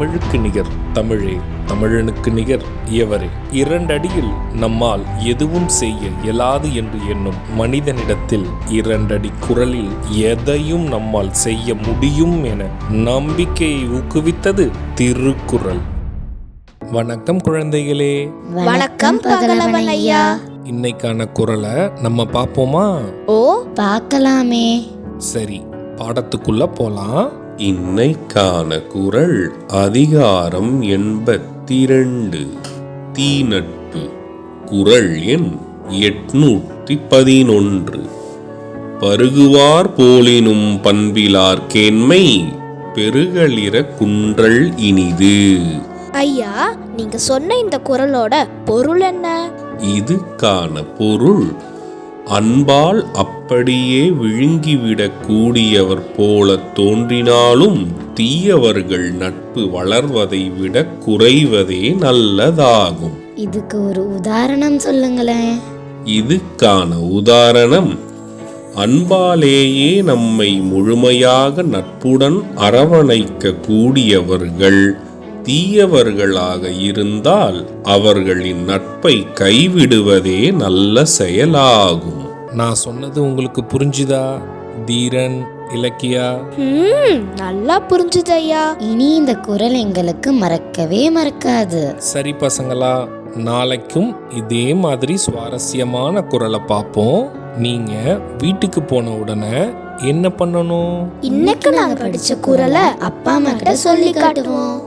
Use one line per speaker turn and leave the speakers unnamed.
தமிழுக்கு நிகர் தமிழே, தமிழனுக்கு நிகர் எவரே. 2 அடியில் நம்மால் எதுவும் செய்ய இயலாது என்று எண்ணும் மனிதனிடத்தில் 2 அடி குரலில் எதையும் நம்மால் செய்ய முடியும் என நம்பிக்கையை ஊக்குவித்தது திருக்குறள். வணக்கம் குழந்தைகளே.
வணக்கம் பகலவன் ஐயா.
இன்னைக்கான குறளை நம்ம பார்ப்போமா?
ஓ, பார்க்கலாமே.
சரி, பாடத்துக்குள்ள போலாம்.
இன்னைக்கான குறள் அதிகாரம் 82 தீநட்பு. குறள் எண் 811. பருகுவார் போலினும் பண்பிலார் கேண்மை பெருகளிற குன்றல் இனிது.
ஐயா, நீங்க சொன்ன இந்த குறளோட பொருள் என்ன?
இதுக்கான பொருள், அன்பால் அப்படியே விழுங்கிவிடக் கூடியவர் போல தோன்றினாலும் தீயவர்கள் நட்பு வளர்வதை விட குறைவதே நல்லதாகும்.
இதுக்கு ஒரு உதாரணம் சொல்லுங்களேன்.
இதுக்கான உதாரணம், அன்பாலேயே நம்மை முழுமையாக நட்புடன் அரவணைக்க கூடியவர்கள் தீயவர்களாக இருந்தால் அவர்களின் நட்பை கைவிடுவதே நல்ல செயலாகும்.
நான் சொன்னது உங்களுக்கு புரிஞ்சுதா தீரன், இலக்கியா?
நல்லா புரிஞ்சுது ஐயா. இனி இந்த குறள் எங்களுக்கு மறக்கவே மறக்காது.
சரி பசங்களா, நாளைக்கும் இதே மாதிரி சுவாரஸ்யமான குறளை பார்ப்போம். நீங்க வீட்டுக்கு போன உடனே என்ன பண்ணணும்?
இன்னைக்கு நாங்க படிச்ச குறளை அப்பா அம்மா கிட்ட சொல்லி காட்டுவோம்.